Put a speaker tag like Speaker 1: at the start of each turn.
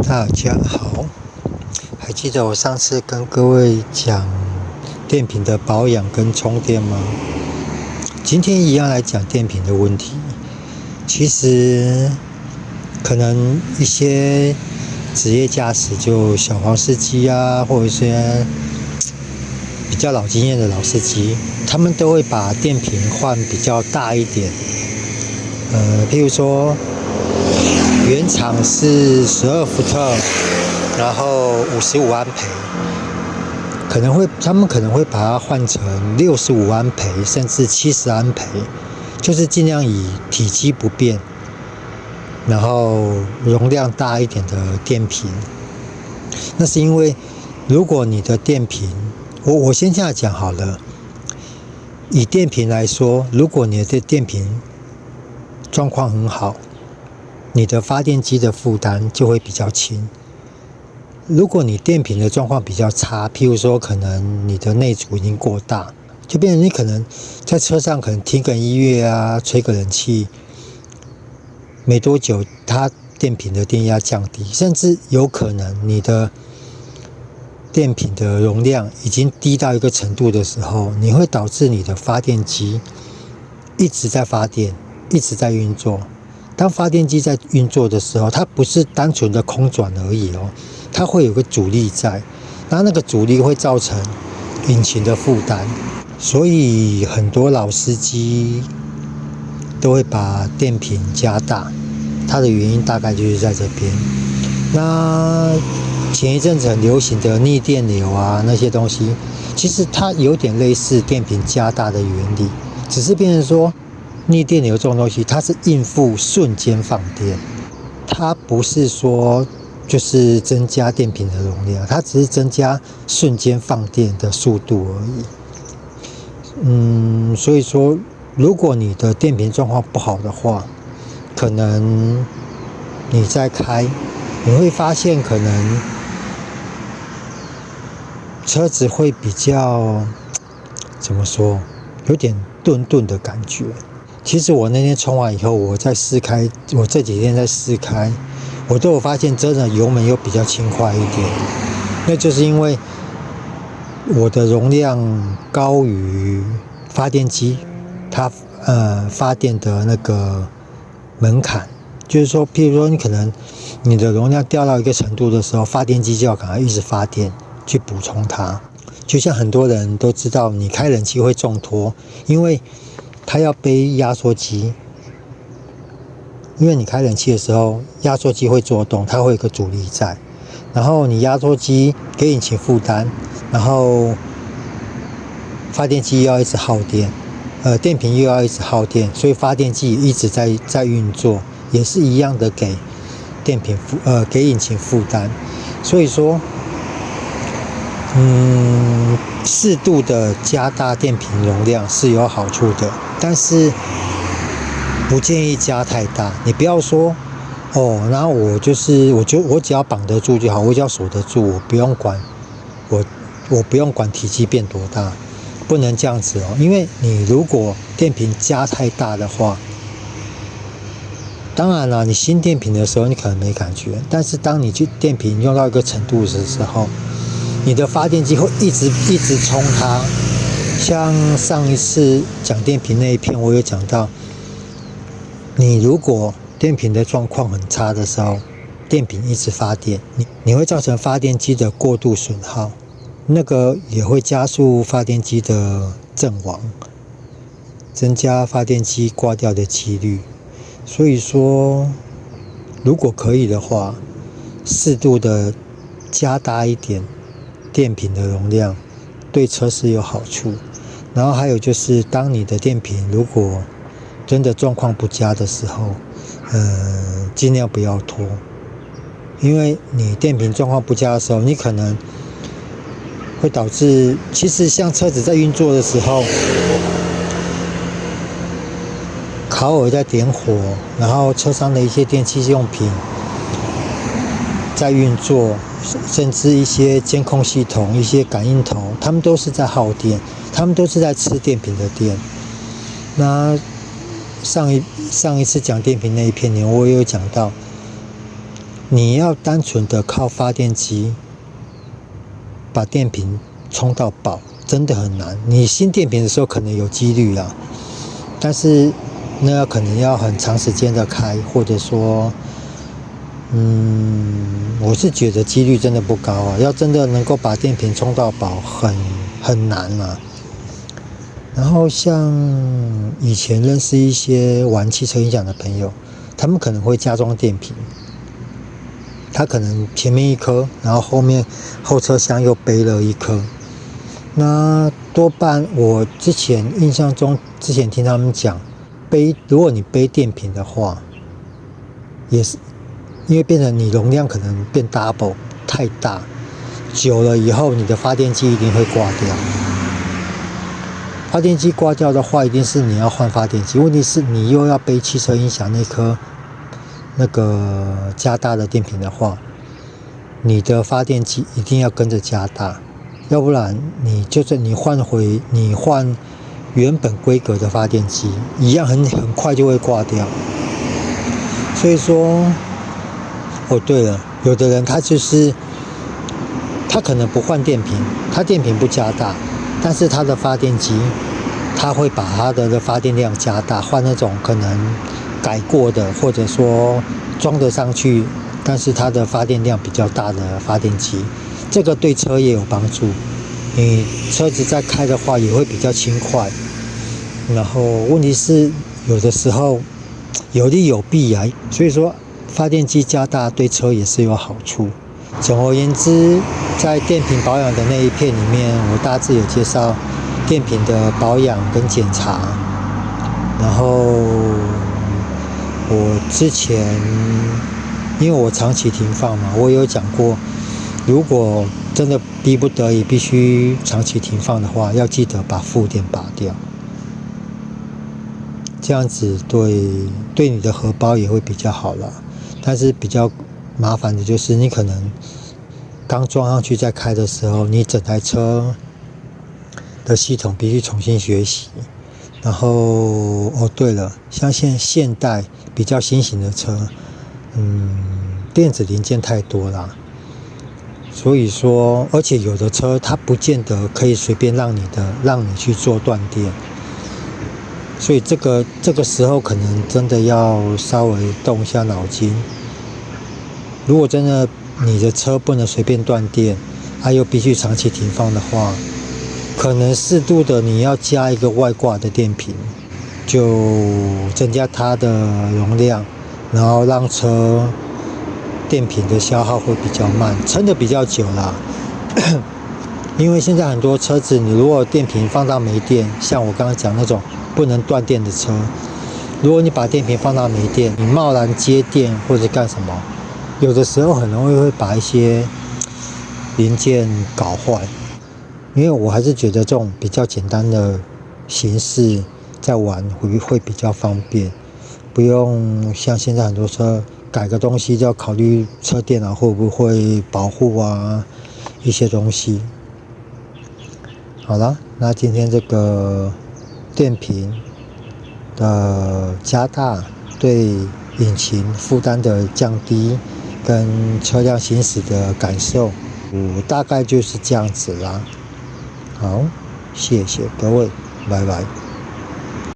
Speaker 1: 大家好，还记得我上次跟各位讲电瓶的保养跟充电吗？今天一样来讲电瓶的问题。其实可能一些职业驾驶，就小黄司机啊，或者一些比较老经验的老司机，他们都会把电瓶换比较大一点。譬如说原厂是12伏特，然后55安培，他们可能会把它换成65安培，甚至70安培，就是尽量以体积不变，然后容量大一点的电瓶。那是因为如果你的电瓶，我先这样讲好了，以电瓶来说，如果你的电瓶状况很好，你的发电机的负担就会比较轻。如果你电瓶的状况比较差，譬如说可能你的内阻已经过大，就变成你可能在车上可能听个音乐啊，吹个冷气，没多久它电瓶的电压降低，甚至有可能你的电瓶的容量已经低到一个程度的时候，你会导致你的发电机一直在发电，一直在运作。当发电机在运作的时候，它不是单纯的空转而已哦，它会有个阻力在，那个阻力会造成引擎的负担，所以很多老司机都会把电瓶加大，它的原因大概就是在这边。那前一阵子很流行的逆电流啊，那些东西，其实它有点类似电瓶加大的原理，只是变成说逆电流这种东西，它是应付瞬间放电，它不是说就是增加电瓶的容量，它只是增加瞬间放电的速度而已。所以说，如果你的电瓶状况不好的话，可能你在开，你会发现可能车子会比较怎么说，有点顿顿的感觉。其实我那天充完以后，我在试开，我这几天在试开，我都有发现真的油门又比较轻快一点。那就是因为我的容量高于发电机它发电的那个门槛，就是说譬如说你可能你的容量掉到一个程度的时候，发电机就要赶快一直发电去补充它。就像很多人都知道你开冷气会重拖，因为它要背压缩机，因为你开冷气的时候压缩机会做动，它会有个阻力在，然后你压缩机给引擎负担，然后发电机又要一直耗电，电瓶又要一直耗电，所以发电机一直在运作，也是一样的给给引擎负担。所以说适度的加大电瓶容量是有好处的，但是不建议加太大。你不要说然后我只要绑得住就好，我只要锁得住，我不用管体积变多大，不能这样子哦。因为你如果电瓶加太大的话，当然了，你新电瓶的时候你可能没感觉，但是当你电瓶用到一个程度的时候，你的发电机会一直冲它。像上一次讲电瓶那一篇，我有讲到，你如果电瓶的状况很差的时候，电瓶一直发电，你会造成发电机的过度损耗，那个也会加速发电机的阵亡，增加发电机挂掉的几率。所以说，如果可以的话，适度的加大一点电瓶的容量，对车是有好处。然后还有就是，当你的电瓶如果真的状况不佳的时候，尽量不要拖，因为你电瓶状况不佳的时候，你可能会导致，其实像车子在运作的时候，烤耳在点火，然后车上的一些电器用品在运作，甚至一些监控系统、一些感应头，它们都是在耗电，它们都是在吃电瓶的电。那上一次讲电瓶那一篇我也有讲到，你要单纯的靠发电机把电瓶充到饱，真的很难。你新电瓶的时候可能有几率啊，但是那可能要很长时间的开，或者说，我是觉得几率真的不高啊。要真的能够把电瓶充到饱，很难啊。然后像以前认识一些玩汽车音响的朋友，他们可能会加装电瓶，他可能前面一颗，然后后车厢又背了一颗。那多半我之前印象中，之前听他们讲，如果你背电瓶的话，也是因为变成你容量可能变 double 太大，久了以后你的发电机一定会挂掉。发电机挂掉的话，一定是你要换发电机。问题是你又要背汽车音响那个加大的电瓶的话，你的发电机一定要跟着加大，要不然你换原本规格的发电机，一样很快就会挂掉。所以说，对了，有的人他可能不换电瓶，他电瓶不加大，但是他的发电机他会把他的发电量加大，换那种可能改过的，或者说装得上去，但是它的发电量比较大的发电机，这个对车也有帮助。你车子在开的话也会比较轻快。然后问题是有的时候有利有弊啊，所以说发电机加大对车也是有好处。总而言之，在电瓶保养的那一片里面，我大致有介绍电瓶的保养跟检查。然后我之前因为我长期停放嘛，我有讲过，如果真的逼不得已必须长期停放的话，要记得把负电拔掉，这样子对你的荷包也会比较好啦。但是比较麻烦的就是你可能刚装上去在开的时候，你整台车的系统必须重新学习。然后对了，像现代比较新型的车，电子零件太多啦，所以说，而且有的车它不见得可以随便让你去做断电，所以这个时候可能真的要稍微动一下脑筋。如果真的你的车不能随便断电，又必须长期停放的话，可能适度的你要加一个外挂的电瓶，就增加它的容量，然后让车电瓶的消耗会比较慢，撑得比较久啦。因为现在很多车子，你如果电瓶放到没电，像我刚刚讲那种不能断电的车，如果你把电瓶放到没电，你贸然接电或者干什么，有的时候很容易会把一些零件搞坏。因为我还是觉得这种比较简单的形式在玩会比较方便，不用像现在很多车改个东西就要考虑车电脑会不会保护啊一些东西。好了，那今天这个电瓶的加大对引擎负担的降低跟车辆行驶的感受，大概就是这样子啦。好，谢谢各位，拜拜。